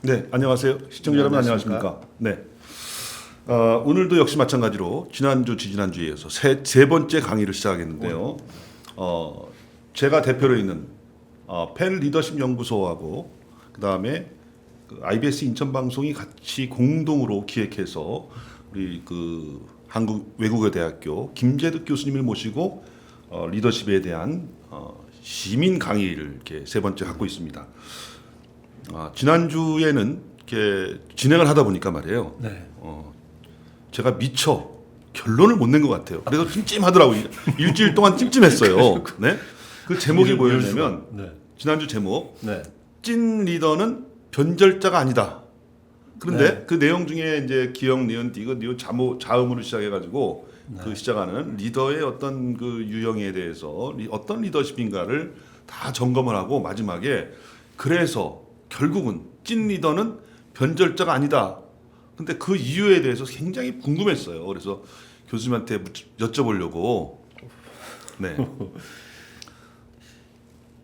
네, 안녕하세요. 시청자 여러분 안녕하십니까? 네. 오늘도 역시 마찬가지로 지난주, 지지난주에 이어서 세 번째 강의를 시작하겠는데요. 제가 대표로 있는 펜 리더십 연구소하고 그다음에 IBS 인천 방송이 같이 공동으로 기획해서 우리 한국 외국어대학교 김재득 교수님을 모시고 리더십에 대한 시민 강의를 이렇게 세 번째 갖고 있습니다. 지난주에는 이렇게 진행을 하다 보니까 말이에요. 네. 제가 미처 결론을 못 낸 것 같아요. 그래서 찜찜하더라고요. 일주일 동안 찜찜했어요. 네. 그 제목이 뭐였냐면 네. 지난주 제목 네. 찐 리더는 변절자가 아니다. 그런데 네. 그 내용 중에 이제 기역, 니은, 디귿, 니은, 자음으로 시작해가지고 그 시작하는 리더의 어떤 그 유형에 대해서 어떤 리더십인가를 다 점검을 하고 마지막에 그래서 결국은 찐 리더는 변절자가 아니다. 근데 그 이유에 대해서 굉장히 궁금했어요. 그래서 교수님한테 여쭤보려고. 네.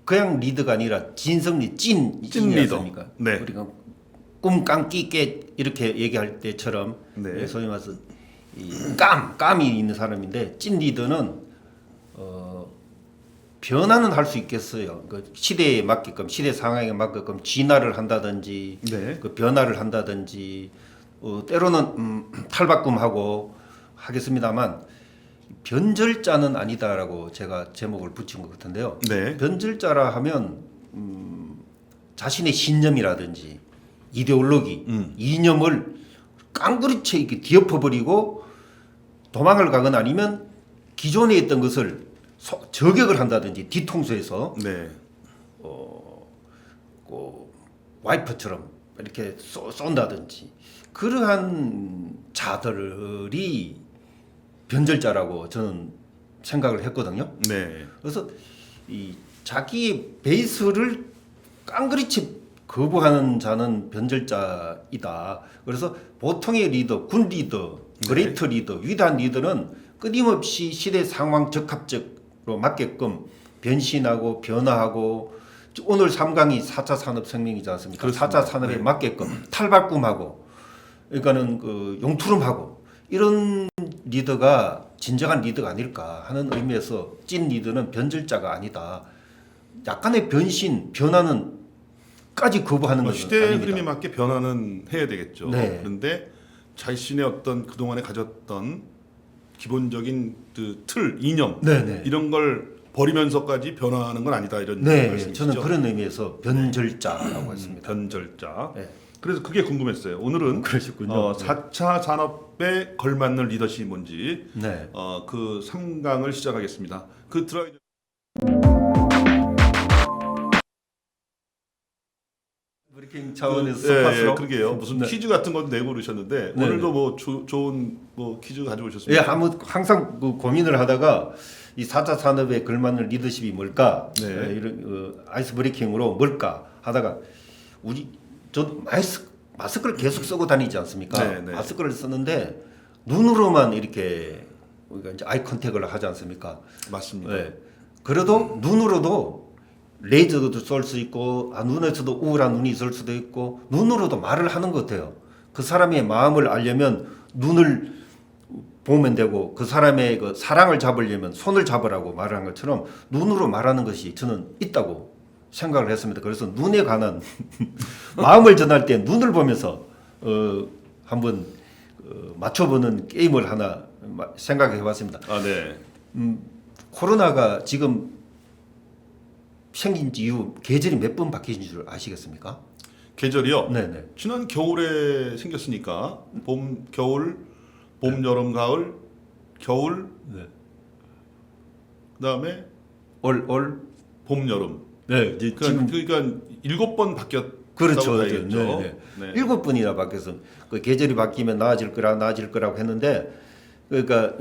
그냥 리더가 아니라 진성리 찐 리더. 리더입니까? 네. 우리가 꿈깡 끼게 이렇게 얘기할 때처럼 네. 소위 말해서 감이 있는 사람인데 찐 리더는 변화는 할 수 있겠어요. 그 시대에 맞게끔 시대 상황에 맞게끔 진화를 한다든지 네. 그 변화를 한다든지 때로는 탈바꿈하고 하겠습니다만 변절자는 아니다라고 제가 제목을 붙인 것 같은데요. 네. 변절자라 하면 자신의 신념이라든지 이데올로기, 이념을 깡그리쳐 이렇게 뒤엎어버리고 도망을 가거나 아니면 기존에 있던 것을 저격을 한다든지 뒤통수에서 네. 와이퍼처럼 이렇게 쏜다든지 그러한 자들이 변절자라고 저는 생각을 했거든요. 네. 그래서 이 자기의 베이스를 깡그리쳐 거부하는 자는 변절자이다. 그래서 보통의 리더, 군 리더, 그레이트 리더, 위대한 리더는 끊임없이 시대 상황 적합적으로 맞게끔 변신하고 변화하고 오늘 3강이 4차 산업혁명이지 않습니까? 그렇습니다. 4차 산업에 네. 맞게끔 탈바꿈하고 그러니까는 용투름하고 이런 리더가 진정한 리더가 아닐까 하는 의미에서 찐 리더는 변절자가 아니다. 약간의 변신, 변화는 까지 거부하는 것은 시대의 아닙니다. 흐름에 맞게 변화는 해야 되겠죠. 네. 그런데 자신의 어떤 그동안에 가졌던 기본적인 그 틀, 이념 네네. 이런 걸 버리면서까지 변화하는 건 아니다 이런 네, 말씀이시죠? 저는 그런 의미에서 변절자라고 했습니다. 변절자. 네. 그래서 그게 궁금했어요. 오늘은 그러시군요. 4차 산업에 걸맞는 리더십이 뭔지 네. 그 3강을 시작하겠습니다. 그 들어야 브리핑 차원에서 예, 스팟으로 그러게요. 무슨 네. 퀴즈 같은 건 내고 그러셨는데 네, 오늘도 뭐 좋은 뭐 퀴즈 가지고 예, 오셨습니다. 항상 그 고민을 하다가 이 4차 산업에 걸맞는 리더십이 뭘까? 네. 이런 아이스 브레이킹으로 뭘까 하다가 저 마스크를 계속 쓰고 다니지 않습니까? 네, 네. 마스크를 쓰는데 눈으로만 이렇게 우리가 이제 아이 컨택을 하지 않습니까? 맞습니다. 네. 그래도 눈으로도 레이저도 쏠 수 있고 눈에서도 우울한 눈이 있을 수도 있고 눈으로도 말을 하는 것 같아요. 그 사람의 마음을 알려면 눈을 보면 되고 그 사람의 그 사랑을 잡으려면 손을 잡으라고 말하는 것처럼 눈으로 말하는 것이 저는 있다고 생각을 했습니다. 그래서 눈에 관한 마음을 전할 때 눈을 보면서 한번 맞춰보는 게임을 하나 생각해봤습니다. 아, 네. 코로나가 지금 생긴 지 이후 계절이 몇 번 바뀐 줄 아시겠습니까? 계절이요. 네네. 지난 겨울에 생겼으니까 봄, 겨울, 봄, 여름, 가을, 겨울, 네. 그다음에 올. 봄, 여름. 네. 이제 지금 그러니까 7번 바뀌었다고 그렇죠. 봐야겠죠. 네. 네. 7번이나 바뀌어서 그 계절이 바뀌면 나아질 거라고 했는데 그러니까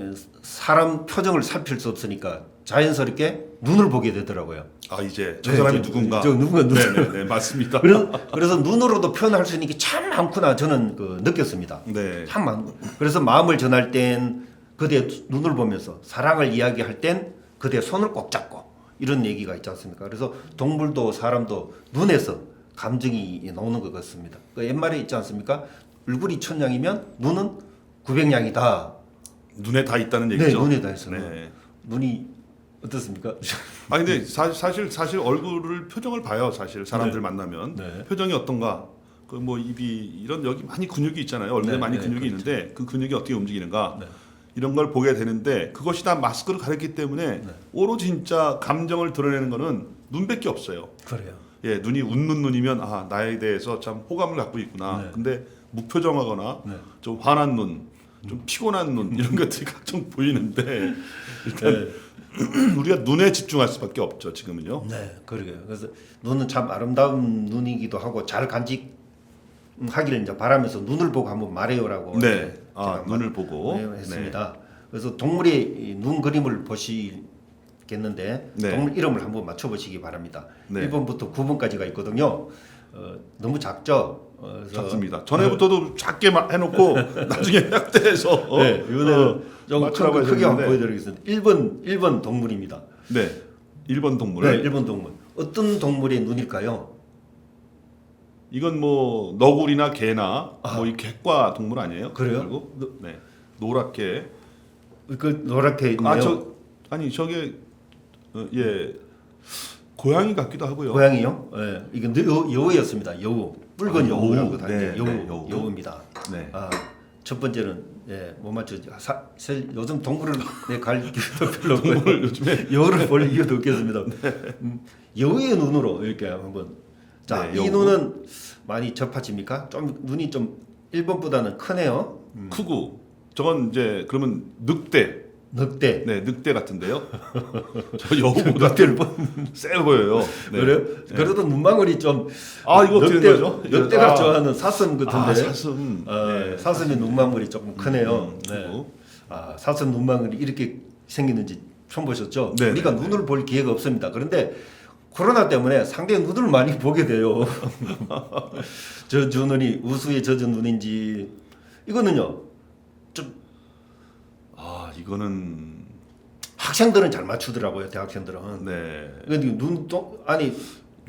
사람 표정을 살필 수 없으니까 자연스럽게 눈을 보게 되더라고요. 아, 이제 저 네, 사람이 저 누군가. 누군가 네, 맞습니다. 그래서 눈으로도 표현할 수 있는 게 참 많구나 저는 느꼈습니다. 네. 참 많고 그래서 마음을 전할 땐 그대 눈을 보면서 사랑을 이야기할 땐 그대 손을 꼭 잡고 이런 얘기가 있지 않습니까? 그래서 동물도 사람도 눈에서 감정이 나오는 것 같습니다. 그 옛말에 있지 않습니까? 얼굴이 1000양이면 눈은 900양이다. 눈에 다 있다는 네, 얘기죠. 눈에 다 있어요. 네. 눈이 어떻습니까? 아 근데 사실 얼굴을 표정을 봐요. 사실 사람들 만나면 네. 표정이 어떤가. 그 뭐 입이 이런 여기 많이 근육이 있잖아요. 얼굴에 네, 많이 네, 근육이 그렇죠. 있는데 그 근육이 어떻게 움직이는가. 네. 이런 걸 보게 되는데 그것이 다 마스크를 가렸기 때문에 네. 오로지 진짜 감정을 드러내는 거는 눈밖에 없어요. 그래요. 예, 눈이 웃는 눈이면 아 나에 대해서 참 호감을 갖고 있구나. 네. 근데 무표정하거나 네. 좀 화난 눈, 좀 피곤한 눈 이런 것들이 각종 보이는데 일단 우리가 눈에 집중할 수밖에 없죠 지금은요. 네, 그러게요. 그래서 눈은 참 아름다운 눈이기도 하고 잘 간직하기를 이제 바라면서 눈을 보고 한번 말해요라고. 네, 아 제가 눈을 보고 했습니다. 그래서 동물의 이눈 그림을 보시겠는데 네. 동물 이름을 한번 맞춰보시기 바랍니다. 네. 1번부터 9번까지가 있거든요. 너무 작죠? 그래서 작습니다. 전에부터도 작게 해놓고 나중에 확대해서 네, 이거는 좀 맞추라고 크게 한번 하셨는데. 보여드리겠습니다. 1번 동물입니다. 네, 1번 동물. 네, 1번 동물. 어떤 동물의 눈일까요? 이건 뭐 너구리나 개나 뭐 이 객과 동물 아니에요? 그래요? 그리고 네, 노랗게. 그 노랗게 있네요. 아니 저게 예 고양이 같기도 하고요. 고양이요? 네, 이건 여우였습니다. 여우. 붉은 여우. 여우라고 다니죠. 네, 여우. 네, 여우. 여우입니다. 네. 아, 첫 번째는 못 맞추죠. 요즘 동물을 갈 이유도 별로 없고요. 동물 요즘에 여우를 볼 이유도 없겠습니다. 여우의 눈으로 이렇게 한번. 자, 네, 이 여우. 눈은 많이 접하십니까? 좀 눈이 좀 1번보다는 크네요. 크고 저건 이제 그러면 늑대. 늑대. 네, 늑대 같은데요. 저 여우보다 늑대를 세 보여요. 네. 그래요? 그래도 눈망울이 좀 아 이거 어떻게 된 거죠? 늑대가 아. 좋아하는 사슴 같은데. 사슴. 네, 사슴의 눈망울이 조금 크네요. 네. 크고. 아, 사슴 눈망울이 이렇게 생기는지 처음 보셨죠? 네, 우리가 네, 눈을 볼 기회가 없습니다. 그런데 코로나 때문에 상당히 눈을 많이 보게 돼요. 저 눈이 우수에 젖은 눈인지 이거는요. 좀 아 이거는 학생들은 잘 맞추더라고요. 대학생들은. 네. 근데 눈도 아니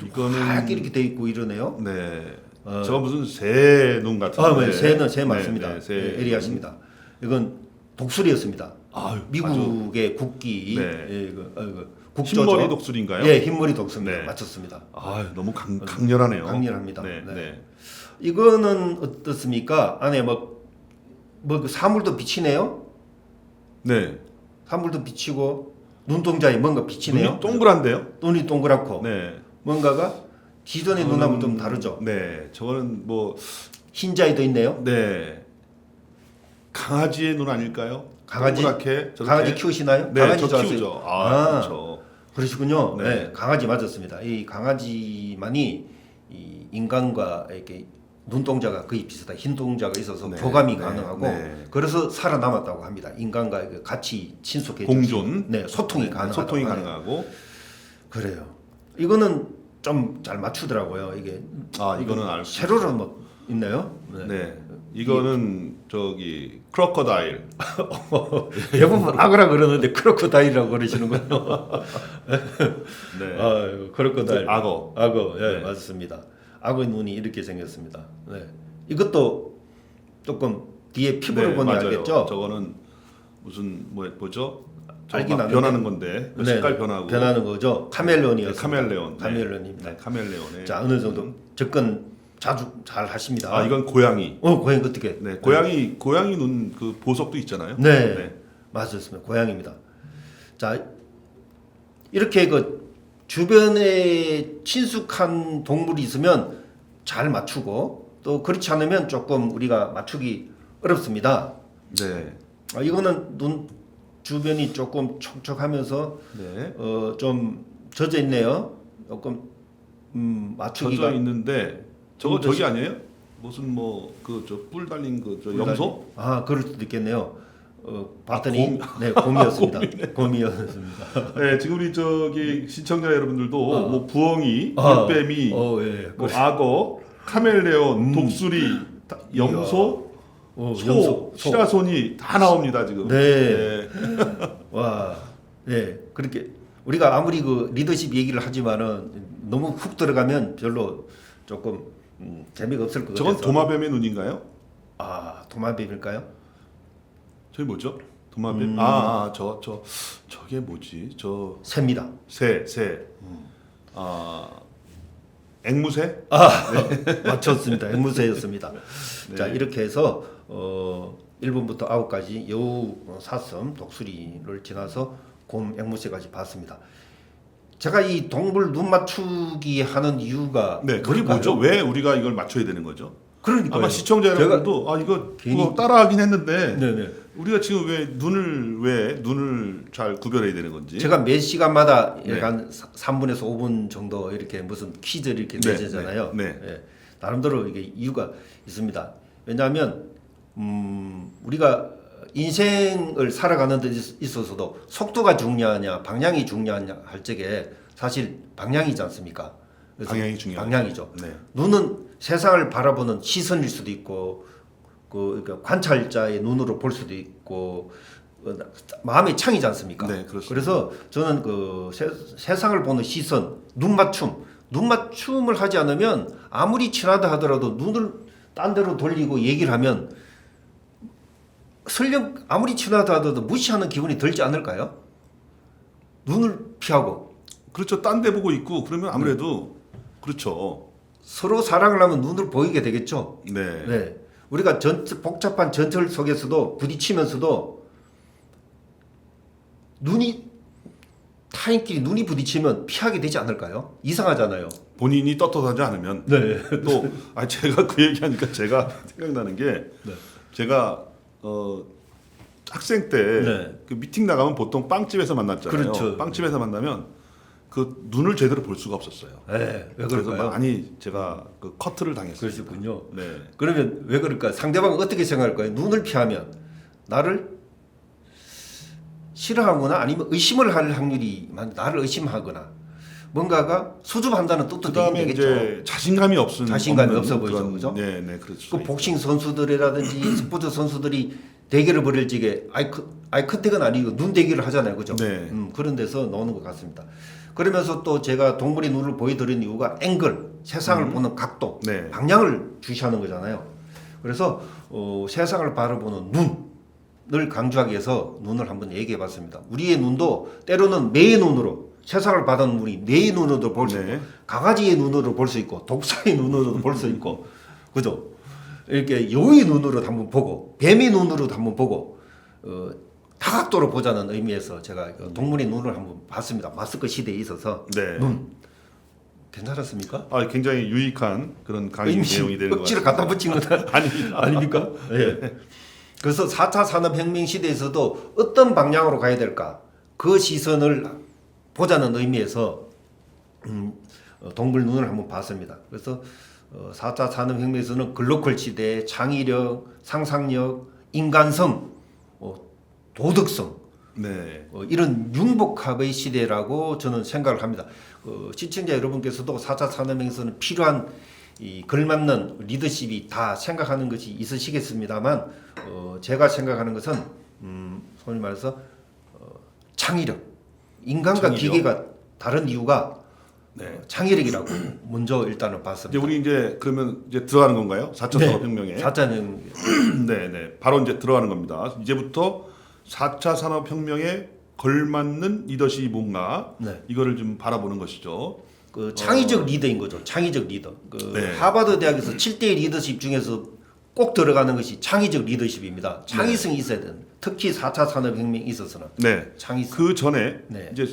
이거는 하얗게 이렇게 돼 있고 이러네요. 네. 저거 무슨 새 눈 같은데. 아, 네, 새 맞습니다. 네, 새. 에리아십니다. 이건 독수리였습니다. 아유, 미국의 국기, 네. 예, 국조죠. 흰머리 독수리인가요? 예, 흰머리 독수리입니다. 네. 맞췄습니다. 아 너무 강렬하네요. 강렬합니다. 네, 네. 네. 이거는 어떻습니까? 안에 그 사물도 비치네요. 네. 사물도 비치고 눈동자에 뭔가 비치네요. 눈이 동그란데요? 눈이 동그랗고 네. 뭔가가 기존의 눈하고 좀 다르죠. 네. 저거는 뭐 흰자에도 있네요. 네. 강아지의 눈 아닐까요? 강아지? 동그랗게 저렇게. 강아지 키우시나요? 네, 강아지 저 좋아하세요? 키우죠. 그렇죠. 그러시군요. 네. 네. 강아지 맞았습니다. 이 강아지만이 이 인간과 이렇게 눈동자가 거의 비슷하다. 흰 동자가 있어서 네. 교감이 네. 가능하고 네. 그래서 살아남았다고 합니다. 인간과 같이 친숙해져 공존. 네, 소통이 네, 가능하다고 소통이 하네요. 가능하고. 그래요. 이거는 좀 잘 맞추더라고요. 이게 아 이거는 알 수. 세로로 뭐 있나요? 네. 이거는 저기 크로커다일. 대부분 악어라 그러는데 크로커다일이라고 그러시는군요. 네. 아유, 크로커다일. 악어. 악어, 예, 네. 맞습니다. 악어의 눈이 이렇게 생겼습니다. 네. 이것도 조금 뒤에 피부를 네, 보니 맞아요. 알겠죠? 저거는 무슨 뭐죠? 알긴 막 아는데. 변하는 건데 네, 색깔 변하고. 변하는 거죠. 카멜레온이었습니다. 카멜레온. 카멜레온입니다. 네, 카멜레온에. 자, 어느 정도 접근 자주 잘 하십니다. 아 이건 고양이. 고양이 어떻게? 네, 고양이 눈 그 보석도 있잖아요. 네. 맞았습니다. 고양이입니다. 자, 이렇게 그 주변에 친숙한 동물이 있으면 잘 맞추고 또 그렇지 않으면 조금 우리가 맞추기 어렵습니다. 네. 이거는 눈 주변이 조금 촉촉하면서 네. 좀 젖어 있네요. 조금 맞추기가 젖어 있는데 저거 힘드시- 저기 아니에요? 무슨 뭐 그 저 뿔 달린 그 저 염소? 아, 그럴 수도 있겠네요. 봤더니 네, 곰이었습니다. 곰이었습니다. 네, 지금 우리 저기 시청자 여러분들도 뭐 부엉이, 아. 물뱀이, 예. 뭐 악어, 카멜레온, 독수리, 염소, 소, 시라손이 다 나옵니다 지금. 네. 와, 네. 그렇게 우리가 아무리 그 리더십 얘기를 하지만은 너무 훅 들어가면 별로 조금 재미가 없을 것 같아서. 저건 도마뱀의 눈인가요? 아, 도마뱀일까요? 저기 뭐죠? 도마뱀? 저게 뭐지? 새입니다. 새. 앵무새? 맞췄습니다. 앵무새였습니다. 네. 자, 이렇게 해서 1번부터 9까지 여우, 사슴, 독수리를 지나서 곰, 앵무새까지 봤습니다. 제가 이 동물 눈 맞추기 하는 이유가 네, 그게 뭘까요? 뭐죠? 왜 우리가 이걸 맞춰야 되는 거죠? 그러니까요. 아마 시청자 제가 여러분도 이거 괜히- 그거 따라하긴 했는데 네네. 우리가 지금 왜 눈을 잘 구별해야 되는 건지. 제가 매 시간마다 네. 약간 3분에서 5분 정도 이렇게 무슨 퀴즈를 이렇게 네, 내주잖아요. 네. 예, 나름대로 이게 이유가 있습니다. 왜냐하면 우리가 인생을 살아가는 데 있어서도 속도가 중요하냐 방향이 중요하냐 할 적에 사실 방향이지 않습니까? 그래서 방향이 중요하죠. 방향이죠. 네. 눈은 세상을 바라보는 시선일 수도 있고 그러니까 관찰자의 눈으로 볼 수도 있고 마음의 창이지 않습니까? 네, 그렇습니다. 그래서 저는 그 세상을 보는 시선, 눈맞춤을 하지 않으면 아무리 친하다 하더라도 눈을 딴 데로 돌리고 얘기를 하면 설령 아무리 친하다 하더라도 무시하는 기분이 들지 않을까요? 눈을 피하고 그렇죠. 딴 데 보고 있고 그러면 아무래도 그렇죠. 서로 사랑을 하면 눈을 보이게 되겠죠. 네. 네. 우리가 복잡한 전철 속에서도 부딪히면서도 타인끼리 눈이 부딪히면 피하게 되지 않을까요? 이상하잖아요. 본인이 떳떳하지 않으면 네. 또 제가 그 얘기하니까 제가 생각나는 게 네. 제가 학생 때 네. 그 미팅 나가면 보통 빵집에서 만났잖아요. 그렇죠. 빵집에서 만나면 그 눈을 제대로 볼 수가 없었어요. 네. 왜 그래서 그럴까요? 많이 제가 그 커트를 당했어요. 그러시군요. 네. 그러면 왜 그럴까요? 상대방은 어떻게 생각할까요? 눈을 피하면 나를 싫어하거나 아니면 의심을 할 확률이 나를 의심하거나 뭔가가 수줍한다는 뜻도 그다음에 되겠죠. 이제 자신감이 자신감이 없는 없어 보이죠, 그런- 그죠? 네, 네, 그렇죠. 그 복싱 선수들이라든지 스포츠 선수들이 대결을 벌일 적에 아이 컨택은 아니고 눈 대결을 하잖아요, 그죠? 네. 그런 데서 나오는 것 같습니다. 그러면서 또 제가 동물의 눈을 보여드린 이유가 앵글, 세상을 보는 각도, 네. 방향을 주시하는 거잖아요. 그래서 세상을 바라보는 눈을 강조하기 위해서 눈을 한번 얘기해봤습니다. 우리의 눈도 때로는 매의 눈으로 세상을 바라보는 우리 매의 눈으로도 볼 수 네. 있고 강아지의 눈으로 볼 수 있고 독사의 눈으로도 볼 수 있고 그죠? 이렇게 여우의 눈으로도 한번 보고 뱀의 눈으로도 한번 보고 다각도로 보자는 의미에서 제가 동물의 눈을 한번 봤습니다. 마스크 시대에 있어서 네. 눈 괜찮았습니까? 굉장히 유익한 그런 강의 내용이 되는 것 억지로 같습니다. 갖다 붙인 건 아닙니다. 아닙니까? 예. 그래서 4차 산업혁명 시대에서도 어떤 방향으로 가야 될까? 그 시선을 보자는 의미에서 동물 눈을 한번 봤습니다. 그래서 4차 산업혁명에서는 글로컬 시대, 창의력, 상상력, 인간성, 도덕성 네. 이런 융복합의 시대라고 저는 생각을 합니다. 시청자 여러분께서도 4차 산업혁명에서는 필요한 이 걸맞는 리더십이 다 생각하는 것이 있으시겠습니다만 제가 생각하는 것은 소위 말해서 창의력, 인간과 창의력. 기계가 다른 이유가 네. 창의력이라고 먼저 일단은 이제 봤습니다. 우리 그러면 들어가는 건가요? 4차 산업혁명에. 4차는 네, 네. 바로 이제 들어가는 겁니다. 이제부터 4차 산업혁명에 걸맞는 리더십이 뭔가 네. 이거를 좀 바라보는 것이죠. 그 창의적 리더인 거죠. 창의적 리더. 네. 하버드 대학에서 7대 리더십 중에서 꼭 들어가는 것이 창의적 리더십입니다. 창의성이 있어야 되는. 특히 4차 산업혁명에 있어서는 네. 창의성. 그 전에 네. 이제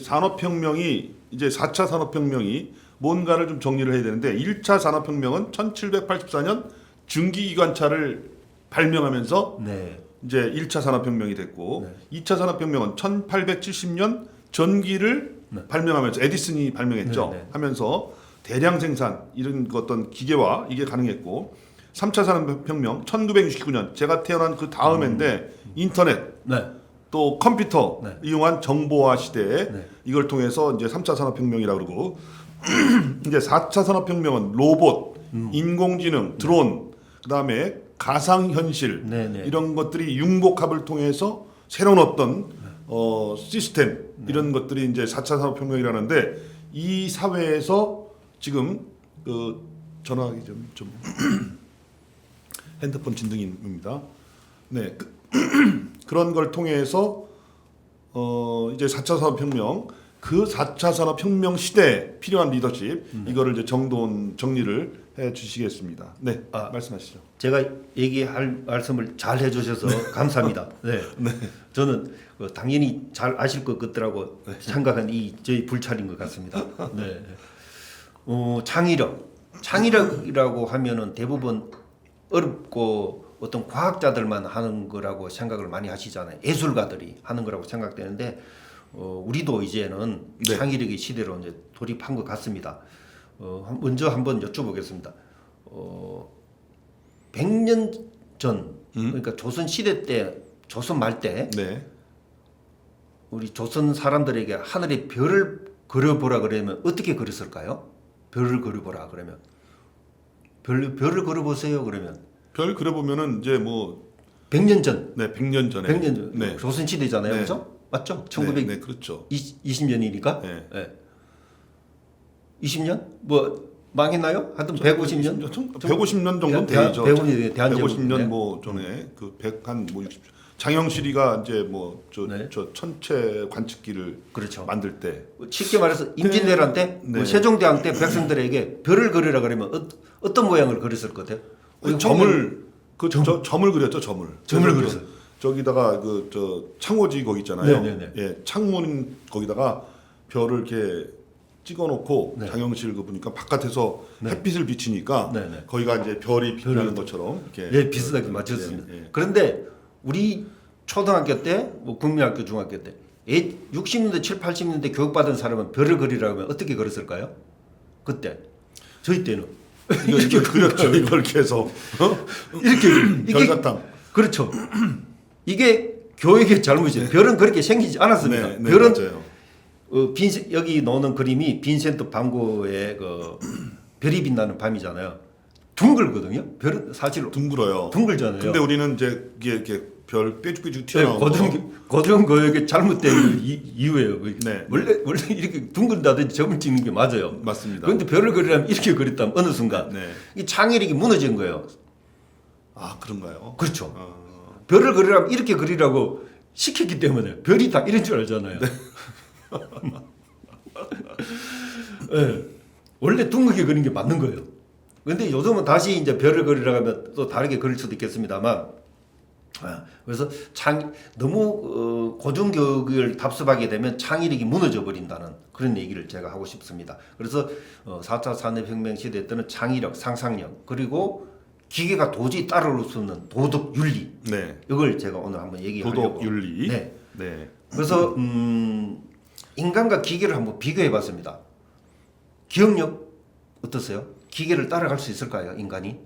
이제 4차 산업혁명이 뭔가를 좀 정리를 해야 되는데 1차 산업혁명은 1784년 증기기관차를 발명하면서 네. 이제 1차 산업혁명이 됐고 네. 2차 산업혁명은 1870년 전기를 발명하면서 에디슨이 발명했죠. 네, 네. 하면서 대량 생산 이런 어떤 기계와 이게 가능했고 3차 산업혁명 1969년 제가 태어난 그 다음인데 인터넷 네. 또 컴퓨터 네. 이용한 정보화 시대에 네. 이걸 통해서 이제 3차 산업혁명이라고 그러고 이제 4차 산업혁명은 로봇, 인공지능, 드론, 그다음에 가상현실 네네. 이런 것들이 융복합을 통해서 새로운 어떤 시스템 이런 것들이 이제 4차 산업혁명이라는데 이 사회에서 지금 그 전화기 좀 핸드폰 진동입니다. 네, 그런 걸 통해서 이제 4차 산업혁명 그 4차 산업혁명 시대에 필요한 리더십 이거를 이제 정리를 해 주시겠습니다. 네, 말씀하시죠. 제가 얘기할 말씀을 잘 해주셔서 감사합니다. 네. 저는 당연히 잘 아실 것 같더라고 생각한 이 저희 불찰인 것 같습니다. 네. 창의력이라고 하면은 대부분 어렵고 어떤 과학자들만 하는 거라고 생각을 많이 하시잖아요. 예술가들이 하는 거라고 생각되는데 우리도 이제는 네. 창의력의 시대로 이제 돌입한 것 같습니다. 먼저 한번 여쭤보겠습니다. 100년 전, 그러니까 조선 시대 때, 조선 말 때, 네. 우리 조선 사람들에게 하늘에 별을 그려보라 그러면 어떻게 그렸을까요? 별을 그려보라 그러면 별을 그려보세요 그러면 별 그려보면은 이제 뭐 100년 전, 네, 100년 전에 100년 전 네. 조선 시대잖아요, 네. 그렇죠? 맞죠? 네, 그렇죠. 1920년이니까. 네. 네. 20년? 뭐 망했나요? 하여튼 150년? 150년 정도 되죠. 150년 뭐 전에 그 100한 60 장영실이가 이제 뭐 저 천체 관측기를 그렇죠. 만들 때 쉽게 말해서 임진왜란 때 네. 세종대왕 때 백성들에게 별을 그리라 그러면 어떤 모양을 그렸을 것 같아요? 점을 점을 그렸죠. 점을 그렸어요. 저기다가 그 창호지 거기 있잖아요. 네네네. 예, 창문 거기다가 별을 이렇게 찍어놓고 네. 장영실 그 보니까 바깥에서 네. 햇빛을 비치니까 네네. 거기가 이제 별이 빛나는 것처럼 이렇게 예, 비슷하게 맞췄습니다. 예, 예. 그런데 우리 초등학교 때, 뭐 국민학교, 중학교 때 60년대, 7, 80년대 교육받은 사람은 별을 그리라고 하면 어떻게 그렸을까요? 그때 저희 때는 이렇게 그렸죠. 이걸 이렇게 해서 이렇게 별사탕. 그렇죠. 이게 교육의 잘못이에요. 별은 그렇게 생기지 않았습니다. 네, 네, 별은 맞아요. 여기 나오는 그림이 빈센트 반 고흐의 그 별이 빛나는 밤이잖아요. 둥글거든요. 별은 사실 둥글어요. 둥글잖아요. 근데 우리는 이제 이게 이렇게 별 뾰족뾰족 네, 튀어나오고 고등 교육의 잘못된 이유예요. 네. 원래 이렇게 둥글다든지 점을 찍는 게 맞아요. 맞습니다. 그런데 별을 그리려면 이렇게 그렸다면 어느 순간 네. 이 창의력이 무너진 거예요. 아 그런가요? 그렇죠. 별을 그리려면 이렇게 그리라고 시켰기 때문에 별이 다 이런 줄 알잖아요. 네. 원래 둥글게 그리는 게 맞는 거예요. 근데 요즘은 다시 이제 별을 그리라고 하면 또 다르게 그릴 수도 있겠습니다만, 그래서 너무 고등교육을 답습하게 되면 창의력이 무너져 버린다는 그런 얘기를 제가 하고 싶습니다. 그래서 4차 산업혁명 시대 때는 창의력, 상상력, 그리고 기계가 도저히 따라올 수 없는 도덕 윤리, 네. 이걸 제가 오늘 한번 얘기하려고. 도덕 윤리. 네. 네. 그래서 인간과 기계를 한번 비교해봤습니다. 기억력 어떠세요? 기계를 따라갈 수 있을까요, 인간이?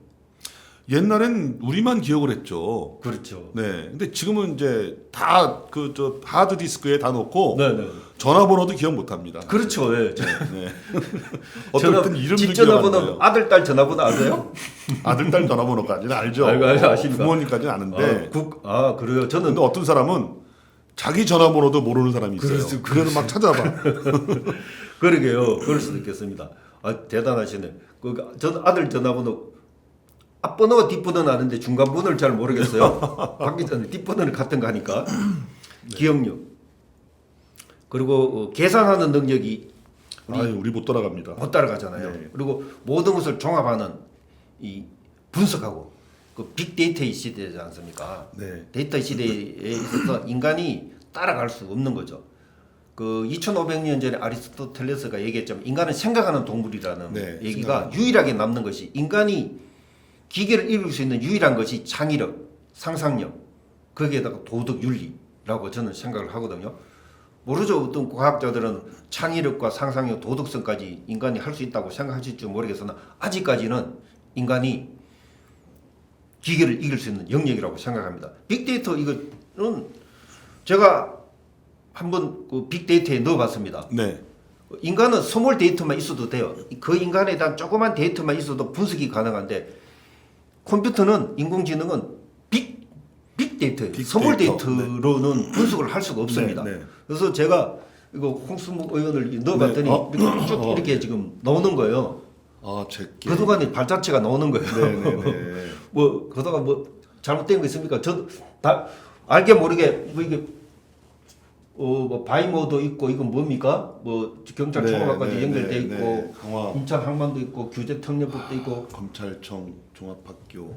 옛날엔 우리만 기억을 했죠. 그렇죠. 네. 근데 지금은 이제 다 그 하드 디스크에 다 넣고 네네. 전화번호도 기억 못 합니다. 그렇죠. 예. 네. 어떨 땐 이름도 집 기억 안 전화번호 나요. 아들 딸 전화번호 아세요? 아들 딸 전화번호까지는 알죠. 알고 아십니까? 부모님까지는 아는데. 그래요. 저는 근데 어떤 사람은 자기 전화번호도 모르는 사람이 있어요. 그래서 막 찾아봐. 그러게요. 그럴 수도 있겠습니다. 대단하시네. 저는 아들 전화번호 앞번호와 뒷번호는 아는데 중간번호를 잘 모르겠어요. 박 기자님 뒷번호는 같은 거 하니까. 기억력. 그리고 계산하는 능력이 우리 못 따라갑니다. 못 따라가잖아요. 네. 그리고 모든 것을 종합하는 이 분석하고 그 빅데이터의 시대지 않습니까? 네. 데이터 시대에 있어서 인간이 따라갈 수 없는 거죠. 그 2,500년 전에 아리스토텔레스가 얘기했지만 인간은 생각하는 동물이라는 네, 얘기가 유일하게 남는 것이 인간이 기계를 이룰 수 있는 유일한 것이 창의력, 상상력, 거기에다가 도덕 윤리라고 저는 생각을 하거든요. 모르죠. 어떤 과학자들은 창의력과 상상력, 도덕성까지 인간이 할 수 있다고 생각하실지 모르겠으나 아직까지는 인간이 기계를 이길 수 있는 영역이라고 생각합니다. 빅데이터 이거는 제가 한번 그 빅데이터에 넣어봤습니다. 네. 인간은 스몰 데이터만 있어도 돼요. 그 인간에 대한 조그만 데이터만 있어도 분석이 가능한데 컴퓨터는 인공지능은 빅데이터, 스몰 빅데이터. 데이터로는 분석을 할 수가 없습니다. 네, 네. 그래서 제가 이거 홍순목 의원을 넣어봤더니 네. 이렇게 쭉 이렇게 지금 나오는 거예요. 제게. 그동안에 발자취가 나오는 거예요. 네네네. 뭐 그동안 뭐 잘못된 거 있습니까? 저 다 알게 모르게 뭐 이게 뭐 바이모도 있고 이건 뭡니까? 뭐 경찰 네, 총괄까지 네, 연결돼 네, 있고 네. 강화. 인천 항만도 있고 규제특례법도 있고 검찰청 종합학교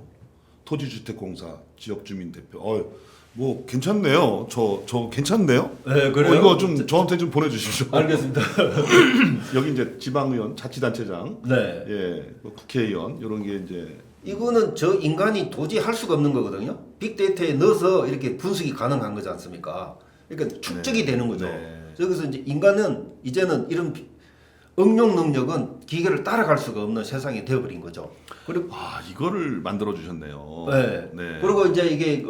토지주택공사 지역주민대표. 뭐 괜찮네요. 저 괜찮네요. 네, 그래요? 이거 좀 저한테 좀 보내주십시오. 알겠습니다. 여기 이제 지방의원, 자치단체장, 네. 예, 뭐 국회의원 이런 게 이제 이거는 저 인간이 도저히 할 수가 없는 거거든요. 빅데이터에 넣어서 이렇게 분석이 가능한 거지 않습니까? 그러니까 축적이 되는 거죠. 네. 여기서 이제 인간은 이제는 이런 응용 능력은 기계를 따라갈 수가 없는 세상이 되어버린 거죠. 그리고 이거를 만들어 주셨네요. 네. 그리고 이제 이게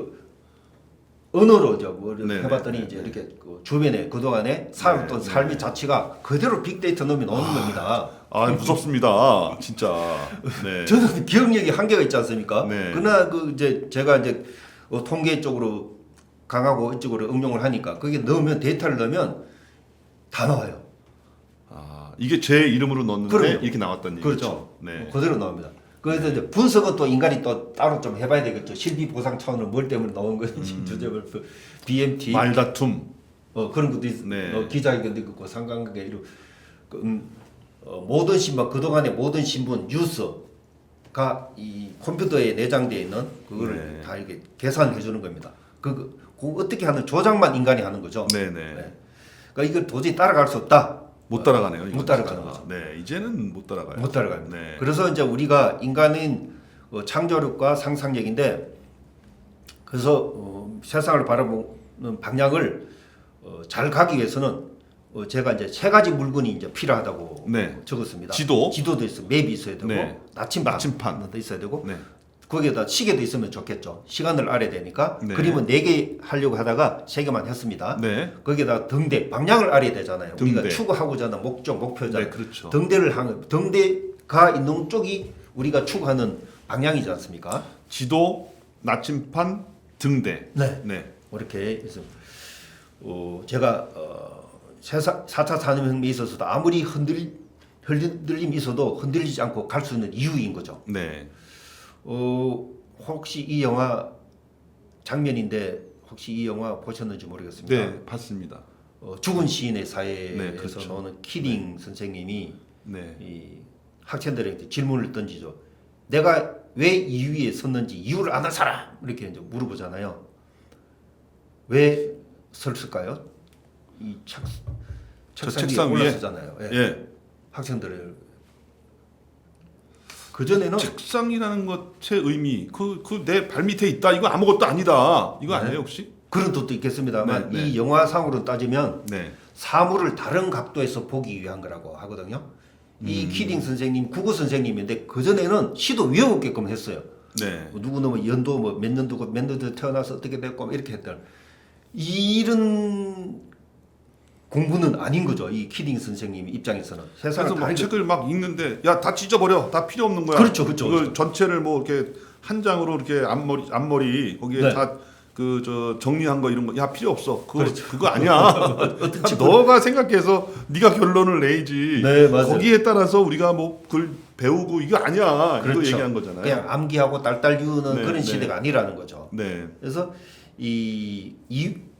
언어로죠. 뭐 이렇게 네, 해봤더니 네, 이제 네. 이렇게 그 주변에 그동안에 살았던 네, 삶의 네. 자체가 그대로 빅데이터 넣으면 나오는 겁니다. 무섭습니다. 진짜. 네. 저는 기억력이 한계가 있지 않습니까? 네. 그러나 그 이제 제가 이제 통계 쪽으로 강하고 이쪽으로 응용을 하니까 거기에 넣으면 데이터를 넣으면 다 나와요. 이게 제 이름으로 넣었는데 그럼요. 이렇게 나왔다는 얘기죠. 그렇죠. 네. 그대로 나옵니다. 그래서 이제 분석은 또 인간이 또 따로 좀 해봐야 되겠죠. 실비 보상 차원으로 뭘 때문에 나온 건지 주제별 BMT 말다툼. 그런 것도 있, 네. 기자회견도 있고 상관관계 이런 모든 신문 그동안의 모든 신문 뉴스가 이 컴퓨터에 내장되어 있는 그거를 네. 다 이렇게 계산해 주는 겁니다. 그 어떻게 하는 조작만 인간이 하는 거죠. 네네. 네. 그러니까 이걸 도저히 따라갈 수 없다. 못 따라가네요. 이건 못 따라가는 진짜. 거죠. 네, 이제는 못 따라가요. 못 따라갑니다. 네. 그래서 이제 우리가 인간은 창조력과 상상력인데 그래서 세상을 바라보는 방향을 잘 가기 위해서는 제가 이제 세 가지 물건이 이제 필요하다고 네. 적었습니다. 지도도 있어, 맵이 있어야 되고 네. 나침판도 있어야 되고 네. 거기에다 시계도 있으면 좋겠죠. 시간을 알아야 되니까 네. 그림은 4개 하려고 하다가 3개만 했습니다. 네. 거기에다 등대, 방향을 알아야 되잖아요. 우리가 등대. 추구하고자 하는 목적, 목표잖아요. 네, 그렇죠. 등대가 있는 쪽이 우리가 추구하는 방향이지 않습니까? 지도, 나침판, 등대. 네. 네. 이렇게 해서 제가 4차 산업혁명에 있어서도 아무리 흔들림이 있어도 흔들리지 않고 갈 수 있는 이유인 거죠. 네. 혹시 이 영화 장면인데 혹시 이 영화 보셨는지 모르겠습니다. 네, 봤습니다. 죽은 시인의 사회에서 네, 그렇죠. 나오는 키딩 선생님이 네. 이 학생들에게 질문을 던지죠. 내가 왜 이 위에 섰는지 이유를 아는 사람 이렇게 이제 물어보잖아요. 왜 섰을까요? 이 책상 위에 올랐었잖아요. 예. 예. 학생들을 그 전에는 책상이라는 것의 의미, 그 내 발밑에 있다. 이거 아무것도 아니다. 이거 네. 아니에요, 혹시? 그런 뜻도 있겠습니다만 네, 네. 이 영화상으로 따지면 네. 사물을 다른 각도에서 보기 위한 거라고 하거든요. 이 키딩 선생님 국어 선생님인데 그 전에는 시도 외우게끔 했어요. 네. 누구는 뭐 연도 뭐 몇 년도고 몇 년도 태어나서 어떻게 됐고 뭐 이렇게 했던 이런 공부는 아닌 거죠. 이 키딩 선생님 입장에서는 세상을 그래서 막 다르게 책을 막 읽는데 야 다 찢어버려, 다 필요 없는 거야. 그렇죠, 그렇죠, 이거 그렇죠. 전체를 뭐 이렇게 한 장으로 이렇게 앞머리 거기에 네. 다 그 저 정리한 거 이런 거 야 필요 없어. 그렇죠. 그거 아니야. 너가 생각해서 네가 결론을 내야지. 네, 맞아요. 거기에 따라서 우리가 뭐 그걸 배우고 이거 아니야. 이거 그렇죠. 얘기한 거잖아요. 그냥 암기하고 딸딸 유는 네, 그런 네. 시대가 아니라는 거죠. 네. 그래서 이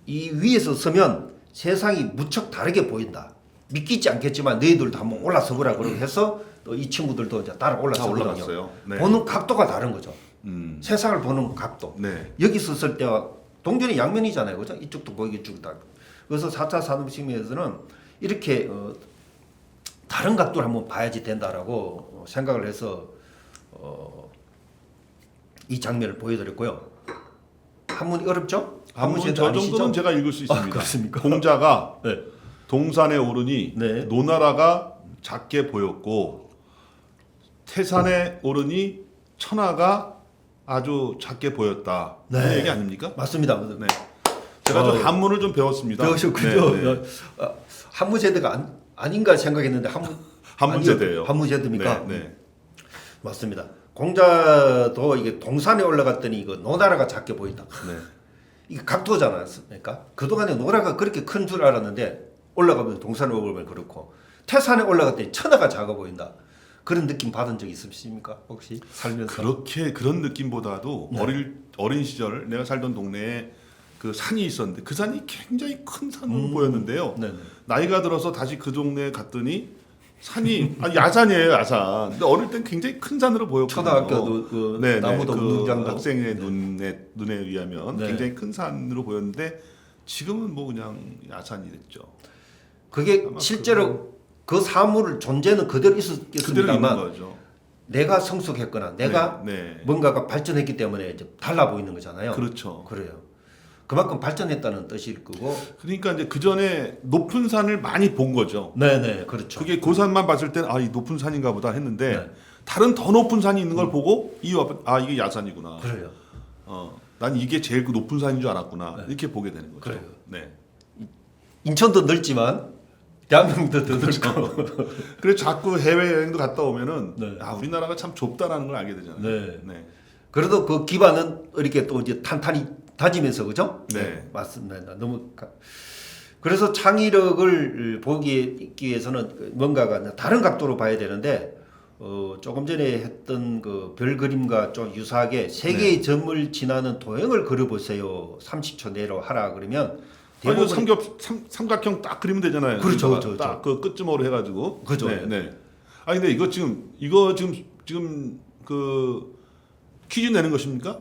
위에서 서면 세상이 무척 다르게 보인다. 믿기지 않겠지만 너희들도 한번 올라서 보라 그러고 해서 또 이 친구들도 이제 따라 다 올라서거든요. 올라갔어요. 네. 보는 각도가 다른 거죠. 음. 세상을 보는 각도. 네. 여기 섰을 때와 동전이 양면이잖아요. 그죠? 이쪽도 보이고 이쪽도 다. 그래서 4차 산업혁명에서는 이렇게 다른 각도를 한번 봐야지 된다라고 생각을 해서 이 장면을 보여드렸고요. 한문이 어렵죠? 한문 한문 저 아시죠? 정도는 제가 읽을 수 있습니다. 그렇습니까? 공자가 네. 동산에 오르니 네. 노나라가 작게 보였고 태산에 오르니 천하가 아주 작게 보였다. 네. 그런 얘기 아닙니까? 맞습니다. 네. 제가 좀 한문을 좀 배웠습니다. 배우셨군요. 네, 네. 한문 세대가 아닌가 생각했는데 한문 한문 세대예요. 한문 세대입니까? 네, 네. 맞습니다. 공자도 이게 동산에 올라갔더니 이거 노나라가 작게 보인다. 네. 이게 각도잖아 않습니까? 그동안에 노라가 그렇게 큰 줄 알았는데 올라가면 동산에 오르면 그렇고 태산에 올라갔더니 천하가 작아 보인다. 그런 느낌 받은 적 있으십니까? 혹시 살면서? 그렇게 그런 느낌보다도 네. 어린 시절 내가 살던 동네에 그 산이 있었는데 그 산이 굉장히 큰 산으로 보였는데요. 네네. 나이가 들어서 다시 그 동네에 갔더니 산이 야산이에요, 야산. 근데 어릴 땐 굉장히 큰 산으로 보였거든요. 초등학교도 그 나무도 그 운동장도 학생의 네. 눈에 의하면 네. 굉장히 큰 산으로 보였는데 지금은 뭐 그냥 야산이 됐죠. 그게 아마 실제로 그 사물을 존재는 그대로 그대로 있는 있었겠습니다만 거죠. 내가 성숙했거나 내가 네. 뭔가가 발전했기 때문에 이제 달라 보이는 거잖아요. 그렇죠. 그래요. 그만큼 발전했다는 뜻일 거고. 그러니까 이제 그 전에 높은 산을 많이 본 거죠. 네네 그렇죠. 그게 그 산만 봤을 때는 이 높은 산인가 보다 했는데 네. 다른 더 높은 산이 있는 걸 보고 이게 야산이구나. 그래요. 난 이게 제일 그 높은 산인 줄 알았구나. 네. 이렇게 보게 되는 거죠. 그래요. 네. 인천도 넓지만 대한민국도 더 넓고. 그래서 자꾸 해외 여행도 갔다 오면은 네. 우리나라가 참 좁다라는 걸 알게 되잖아요. 네. 네. 그래도 그 기반은 이렇게 또 이제 탄탄히 다지면서 그죠? 네. 맞습니다. 그래서 창의력을 보기 위해서는 뭔가가 다른 각도로 봐야 되는데 조금 전에 했던 그 별 그림과 좀 유사하게 세계의 네. 점을 지나는 도형을 그려보세요. 30초 내로 하라 그러면 이거 대부분 삼각형 딱 그리면 되잖아요. 그렇죠, 그러니까 그렇죠, 딱 그 끝쯤으로 해가지고. 그죠. 네. 네. 근데 이거 지금 그 퀴즈 내는 것입니까?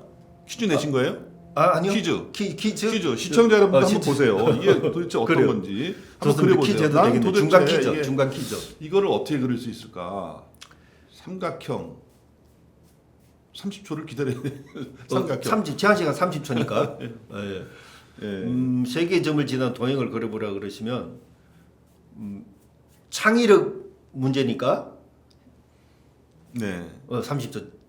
퀴즈 내신 거예요? 아니요. 퀴즈. 퀴즈. 시청자 여러분 한번 퀴즈. 보세요. 이게 도대체 어떤 그래요. 건지 한번 좋습니다. 그려보세요. 퀴즈 해도 나는 되겠네. 도대체 중간 퀴즈. 이게 중간 퀴즈. 이거를 어떻게 그릴 수 있을까? 삼각형 30초를 기다려야 돼. 삼각형. 제한 시간 30초니까. 예. 예. 세계의 점을 지난 도형을 그려보라 그러시면 창의력 문제니까 네. 30초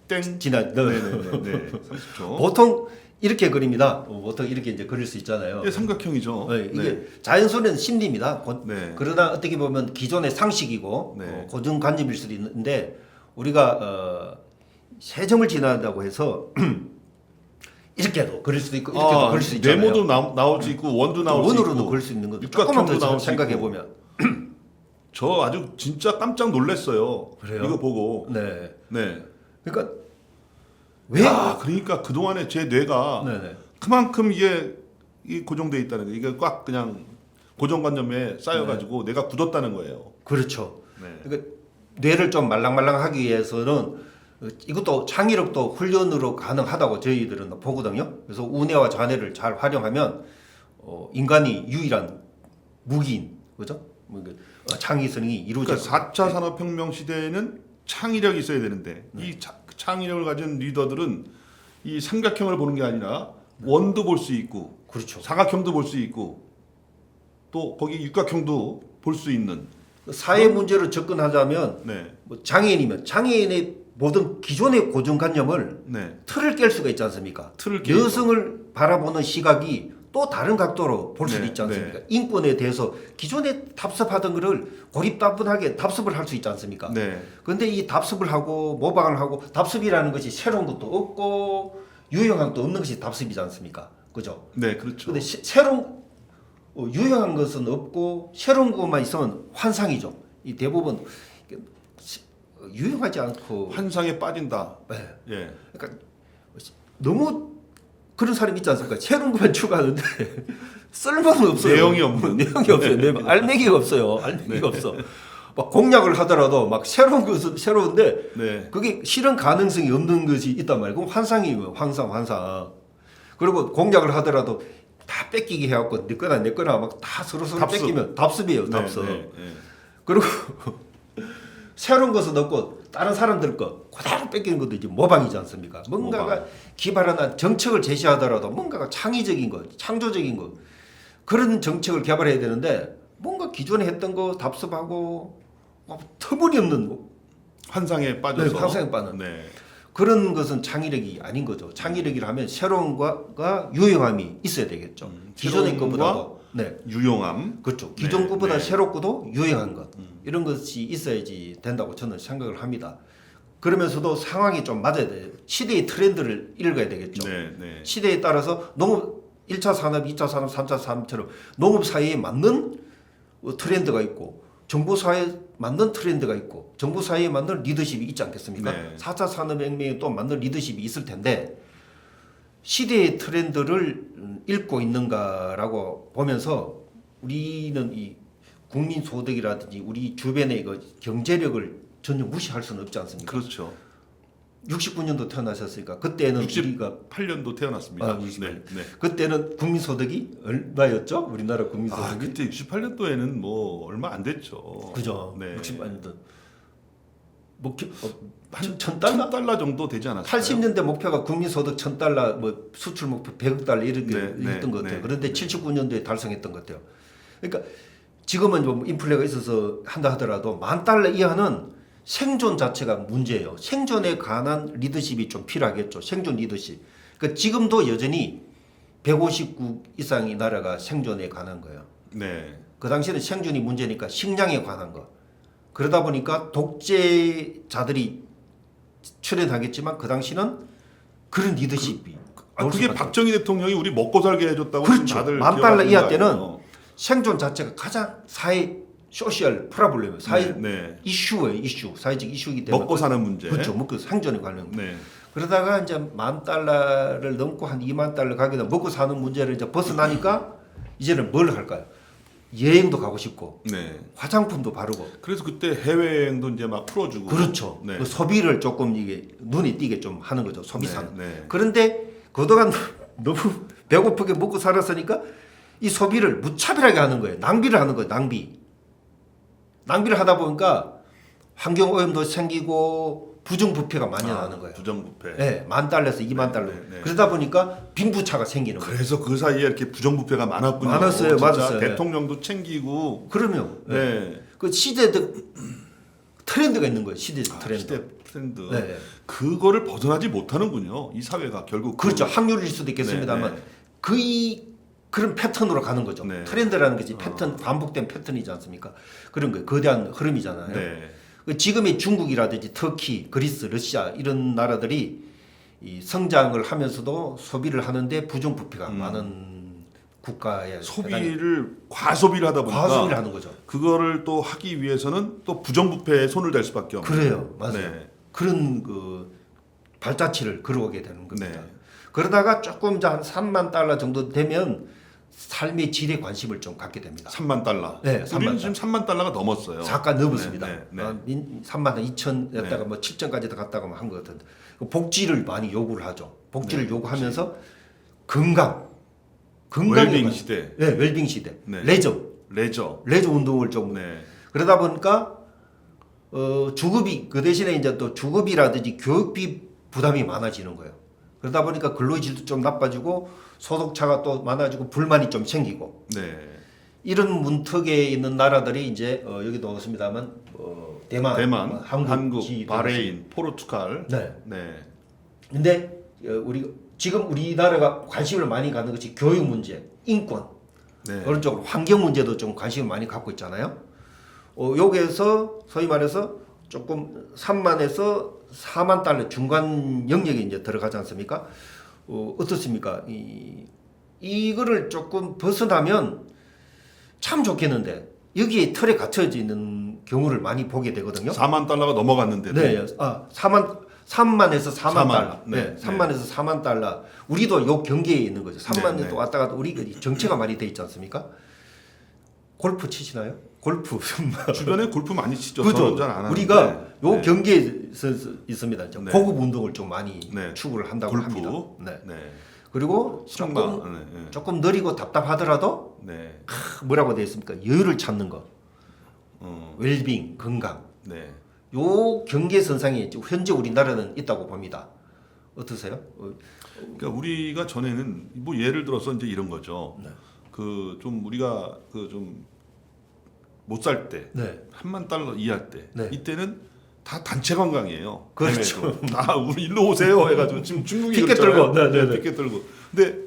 땡. 지난. 네네네. 30초. 보통 이렇게 그립니다. 보통 이렇게 이제 그릴 수 있잖아요. 예, 삼각형이죠. 이게 자연스러운 심리입니다. 네. 그러나 어떻게 보면 기존의 상식이고 네. 고정관념일 수도 있는데 우리가 세 점을 지나다고 해서 이렇게도 그릴 수도 있고 이렇게도 그릴 수 있잖아요. 네모도 나올 수 있고 원도 나올 수 있고 원으로도 그릴 수 있는 거죠. 육각형도 조금만 더 나올 수 생각해 있고. 보면. 저 아주 진짜 깜짝 놀랐어요. 그래요? 이거 보고. 네. 네. 그러니까 왜? 그러니까 그 동안에 제 뇌가 네네. 그만큼 이게 고정돼 있다는 거. 이게 꽉 그냥 고정관념에 쌓여가지고 내가 굳었다는 거예요. 그렇죠. 네. 그러니까 뇌를 좀 말랑말랑하기 위해서는 이것도 창의력도 훈련으로 가능하다고 저희들은 보거든요. 그래서 우뇌와 좌뇌를 잘 활용하면 인간이 유일한 무기인 거죠. 창의성이 이루어져. 그러니까 4차 산업혁명 시대에는 창의력이 있어야 되는데 이 창의력을 가진 리더들은 이 삼각형을 보는 게 아니라 원도 볼 수 있고 그렇죠. 사각형도 볼 수 있고 또 거기 육각형도 볼 수 있는. 사회 문제로 접근하자면 네. 뭐 장애인이면 장애인의 모든 기존의 고정관념을 네. 틀을 깰 수가 있지 않습니까? 틀을 깨죠. 여성을 바라보는 시각이 또 다른 각도로 볼 수도 네, 있지 않습니까? 네. 인권에 대해서 기존에 답습하던 거를 고립답답하게 답습을 할 수 있지 않습니까? 네. 그런데 이 답습을 하고 모방을 하고 답습이라는 것이 새로운 것도 없고 유용한 것도 없는 것이 답습이지 않습니까? 그죠? 네, 그렇죠. 근데 새로운 유용한 것은 없고 새로운 것만 있으면 환상이죠. 이 대부분 유용하지 않고 환상에 빠진다. 네. 예. 그러니까 너무 그런 사람이 있지 않습니까? 새로운 것만 추가하는데 쓸모는 없어요. 내용이 없는. 내용이 없어요. 내용. 알맹이가 없어요. 알맹이가 없어. 막 공약을 하더라도 막 새로운 것은 새로운데 네. 그게 실현 가능성이 없는 것이 있단 말이에요. 그럼 환상이에요. 환상. 그리고 공약을 하더라도 다 뺏기게 해갖고 내 거나 막 다 서로 답습. 뺏기면 답습이에요. 답습. 네, 네. 그리고 새로운 것은 없고 다른 사람들 거 그대로 뺏기는 것도 이제 모방이지 않습니까? 뭔가가 모방. 기발한 정책을 제시하더라도 뭔가가 창의적인 것, 창조적인 것 그런 정책을 개발해야 되는데 뭔가 기존에 했던 거 답습하고 터무니없는 거. 환상에 빠져서. 네, 환상에 빠는. 네. 그런 것은 창의력이 아닌 거죠. 창의력이라면 새로운 것과 유용함이 있어야 되겠죠. 기존의 새로운 것보다도 네. 유용함. 그렇죠. 기존 네, 것보다 네. 새롭고도 유용한 것 이런 것이 있어야지 된다고 저는 생각을 합니다. 그러면서도 상황이 좀 맞아야 돼요. 시대의 트렌드를 읽어야 되겠죠. 네, 네. 시대에 따라서 농업 1차 산업, 2차 산업, 3차 산업처럼 농업 사회에 맞는 트렌드가 있고 정부 사회에 맞는 트렌드가 있고 정부 사회에 맞는 리더십이 있지 않겠습니까? 네. 4차 산업혁명에 또 맞는 리더십이 있을 텐데 시대의 트렌드를 읽고 있는가라고 보면서 우리는 이 국민 소득이라든지 우리 주변의 그 경제력을 전혀 무시할 수는 없지 않습니까? 그렇죠. 69년도 태어나셨으니까 그때는 우리가 8년도 태어났습니다. 아, 네, 68. 네. 그때는 국민 소득이 얼마였죠? 우리나라 국민 아, 소득이 그때 68년도에는 뭐 얼마 안 됐죠. 그죠? 네. 60만년 목표 한 $1,000? $1,000 정도 되지 않았을까요? 80년대 목표가 국민 소득 $1,000, 뭐 수출 목표 $100 이렇게 네, 했던 것 같아요. 네, 그런데 네. 79년도에 달성했던 것 같아요. 그러니까 지금은 좀 인플레가 있어서 한다 하더라도 $10,000 이하는 생존 자체가 문제예요. 생존에 관한 리더십이 좀 필요하겠죠. 생존 리더십. 그러니까 지금도 여전히 150국 이상의 나라가 생존에 관한 거예요. 네. 그 당시에는 생존이 문제니까 식량에 관한 거. 그러다 보니까 독재자들이 출연하겠지만 그 당시는 그런 리더십이. 아, 그게 박정희 대통령이 우리 먹고 살게 해줬다고 그렇죠. 지금 다들 $10,000 이하 기억하시는 때는 거 아니에요? 생존 자체가 가장 사회 소셜 프로블렘, 사회 네. 이슈예요. 이슈, 사회적 이슈이기 때문에 먹고 사는 문제. 그렇죠. 먹고 생존에 관련. 네. 그러다가 이제 $10,000를 넘고 한 $20,000 가게 되면 먹고 사는 문제를 이제 벗어나니까 이제는 뭘 할까요? 여행도 가고 싶고 네. 화장품도 바르고 그래서 그때 해외여행도 이제 막 풀어주고. 그렇죠. 네. 그 소비를 조금 이게 눈에 띄게 좀 하는 거죠. 소비상. 네. 그런데 그동안 너무 배고프게 먹고 살았으니까 이 소비를 무차별하게 하는 거예요. 낭비를 하는 거예요. 낭비를 하다 보니까 환경 오염도 생기고 부정부패가 많이 나는 거예요. 부정부패. 네, $10,000에서 $20,000. 네, 네. 그러다 보니까 빈부차가 생기는 거예요. 그래서 그 사이에 이렇게 부정부패가 많았군요. 많았어요, 진짜 많았어요. 대통령도 챙기고. 그러면 네. 그 시대적 트렌드가 있는 거예요. 시대적 아, 트렌드. 시대 트렌드. 네. 그거를 벗어나지 못하는군요. 이 사회가 결국. 그렇죠. 확률일 수도 있겠습니다만 네, 그런 패턴으로 가는 거죠. 네. 트렌드라는 것이 패턴 반복된 패턴이지 않습니까? 그런 거예요. 거대한 흐름이잖아요. 네. 지금의 중국이라든지 터키, 그리스, 러시아 이런 나라들이 이 성장을 하면서도 소비를 하는데 부정부패가 많은 국가에 해당해요. 소비를 과소비를 하다 보니까 과소비를 하는 거죠. 그거를 또 하기 위해서는 또 부정부패에 손을 댈 수밖에 없는. 그래요, 맞아요. 네. 그런 그 발자취를 걸어오게 되는 겁니다. 네. 그러다가 조금 이제 한 $30,000 정도 되면 삶의 질에 관심을 좀 갖게 됩니다. $30,000. 네, 우리는 30,000. 지금 $30,000가 넘었어요. 잠깐 넘었습니다. 네, 네, 네. 32,000였다가 뭐 7,000까지도 갔다가 한 것 같은데 복지를 많이 요구를 하죠. 복지를 네, 요구하면서 건강, 웰빙 시대. 네, 웰빙 시대, 네. 레저 운동을 좀 네. 그러다 보니까 주급이 그 대신에 이제 또 주급이라든지 교육비 부담이 많아지는 거예요. 그러다 보니까 근로의 질도 좀 나빠지고 소득차가 또 많아지고 불만이 좀 생기고 네. 이런 문턱에 있는 나라들이 이제 여기 넣었습니다만 대만, 한국, 지- 바레인, 포르투갈. 네. 네. 근데 지금 우리나라가 관심을 많이 갖는 것이 교육 문제, 인권 네. 그런 쪽으로 환경 문제도 좀 관심을 많이 갖고 있잖아요. 여기에서 소위 말해서 조금 $30,000에서 $40,000 중간 영역에 이제 들어가지 않습니까? 어떻습니까? 이거를 조금 벗어나면 참 좋겠는데 여기에 틀에 갇혀져 있는 경우를 많이 보게 되거든요. $40,000가 넘어갔는데도. 네, 3만에서 4만. 네, 네, 3만에서 $40,000. 우리도 요 경계에 있는 거죠. 3만 네, 년도 왔다 갔다 우리 정체가 많이 돼 있지 않습니까? 골프 치시나요? 골프 주변에 골프 많이 치죠. 그죠? 저는 잘안 하는데. 우리가 요 네. 경계에 있습니다. 이제 네. 고급 운동을 좀 많이 네. 추구를 한다고 골프. 합니다. 네. 네. 그리고 승마. 조금 느리고 답답하더라도 네. 뭐라고 되어 있습니까? 여유를 찾는 거, 어. 웰빙, 건강. 네. 요 경계선상에 현재 우리나라는 있다고 봅니다. 어떠세요? 그러니까 우리가 전에는 뭐 예를 들어서 이제 이런 거죠. 네. 그 좀 우리가 그 좀 못 살 때, 네. $10,000 이할 때, 네. 이때는 다 단체 관광이에요. 그렇죠. 해외도. 다 우리 일로 오세요 해가지고 지금 중국이 티켓 그렇잖아요. 들고, 네, 네, 네. 티켓 들고. 근데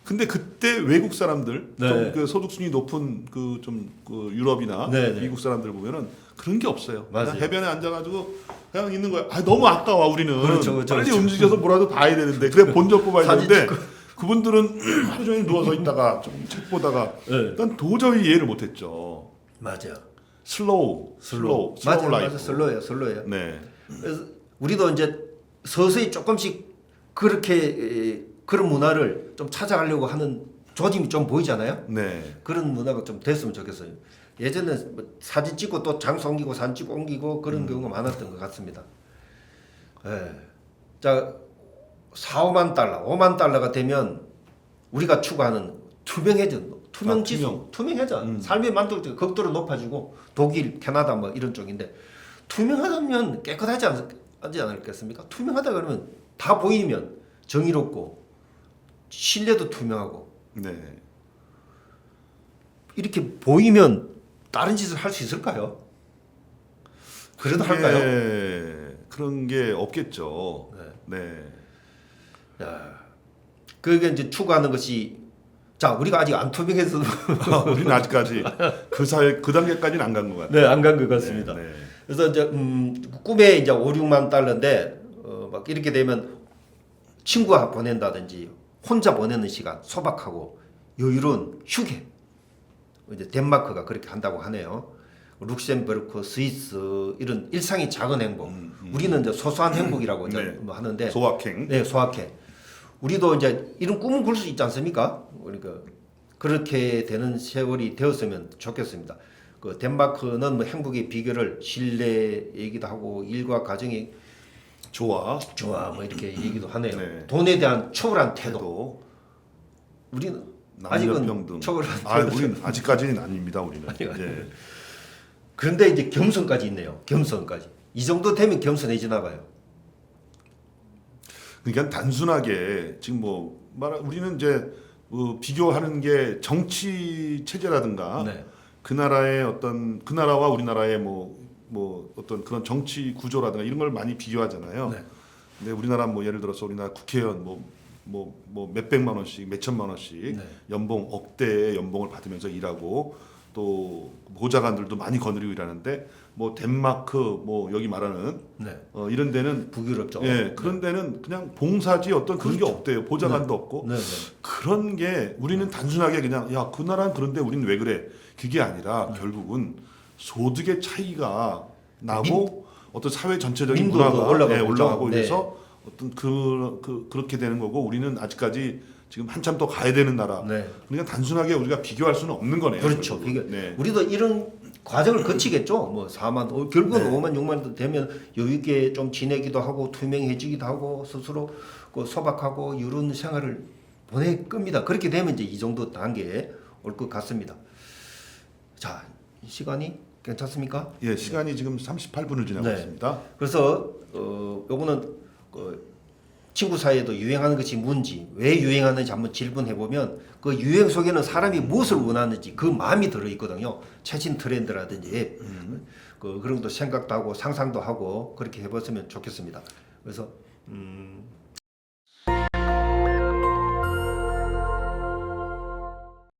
근데 그때 외국 사람들 네. 좀 그 소득 수준이 높은 그 좀 그 유럽이나 네, 네. 미국 사람들 보면은 그런 게 없어요. 맞아요. 그냥 해변에 앉아가지고 그냥 있는 거야. 아 너무 아까워 우리는. 그렇죠, 빨리 그렇죠. 움직여서 뭐라도 봐야 되는데 그래 본적 뽑아야 사진 되는데 그분들은 하루 종일 누워서 있다가 좀 책 보다가 네. 난 도저히 이해를 못했죠. 맞아요. 슬로우 맞아요, 라이프. 맞아요. 슬로우예요. 네. 그래서 우리도 이제 서서히 조금씩 그렇게 그런 문화를 좀 찾아가려고 하는 조짐이 좀 보이잖아요. 네. 그런 문화가 좀 됐으면 좋겠어요. 예전에 뭐 사진 찍고 또 장소 옮기고 사진 찍고 옮기고 그런 경우가 많았던 것 같습니다. 예. 자, 4, 5만 달러, 5만 달러가 되면 우리가 추구하는 투명해져, 투명지수, 투명해져. 삶의 만족도가 극도로 높아지고 독일, 캐나다 뭐 이런 쪽인데 투명하다면 깨끗하지 않겠습니까? 투명하다 그러면 다 보이면 정의롭고 신뢰도 투명하고 네. 이렇게 보이면 다른 짓을 할 수 있을까요? 그래도 할까요? 그런 게 없겠죠. 네. 야, 그게 이제 추구하는 것이 자 우리가 아직 안 투명해서 우리는 아직까지 그 단계까지는 안 간 것 같아요. 네, 안 간 것 같습니다. 네, 네. 그래서 이제 꿈에 이제 5, 6만 달러인데 막 이렇게 되면 친구와 보낸다든지 혼자 보내는 시간 소박하고 여유로운 휴게 이제 덴마크가 그렇게 한다고 하네요. 룩셈부르크, 스위스 이런 일상이 작은 행복. 우리는 이제 소소한 행복이라고 이제 네. 뭐 하는데 소확행. 네, 소확행. 우리도 이제 이런 꿈을 꿀 수 있지 않습니까? 그러니까 그렇게 되는 세월이 되었으면 좋겠습니다. 그 덴마크는 뭐 행복의 비결을 신뢰 얘기도 하고 일과 가정이 좋아. 뭐 이렇게 얘기도 하네요. 네. 돈에 대한 초월한 태도. 태도. 우리는 남녀평등. 아직은 초월한 태도. 아, 우리는 아직까지는 아닙니다. 우리는. 예. 그런데 이제 겸손까지 있네요. 겸손까지. 이 정도 되면 겸손해지나 봐요. 그러니까 단순하게 지금 우리는 이제 비교하는 게 정치 체제라든가 네. 그 나라의 어떤 그 나라와 우리나라의 뭐 어떤 그런 정치 구조라든가 이런 걸 많이 비교하잖아요. 네. 근데 우리나라 예를 들어서 우리나라 국회의원 몇백만 원씩 몇천만 원씩 네. 연봉 억대의 연봉을 받으면서 일하고 또 보좌관들도 많이 거느리고 일하는데 덴마크 여기 말하는 네. 이런 데는 북유럽죠. 예, 그런 데는 그냥 봉사지 어떤 그런 게 없대요. 보좌관도 없고. 네. 그런 게 우리는 단순하게 그냥 야, 그 나라는 그런데 우리는 왜 그래? 그게 아니라 결국은 소득의 차이가 나고 어떤 사회 전체적인 민도도 문화가 올라가고 올라가고 네. 이래서 어떤 그렇게 되는 거고 우리는 아직까지 지금 한참 더 가야 되는 나라. 네. 그러니까 단순하게 우리가 비교할 수는 없는 거네요. 그렇죠. 결국은. 네. 우리도 이런 과정을 거치겠죠. 4만, 결국은 네. 5만, 6만 되면 여유 있게 좀 지내기도 하고 투명해지기도 하고 스스로 소박하고 이런 생활을 보낼 겁니다. 그렇게 되면 이제 이 정도 단계에 올 것 같습니다. 자, 시간이 괜찮습니까? 예, 시간이 지금 38분을 지나고 네. 있습니다. 그래서 요거는 친구 사이에도 유행하는 것이 뭔지 왜 유행하는지 한번 질문해 보면 그 유행 속에는 사람이 무엇을 원하는지 그 마음이 들어 있거든요. 최신 트렌드라든지 그런 것도 생각도 하고 상상도 하고 그렇게 해봤으면 좋겠습니다. 그래서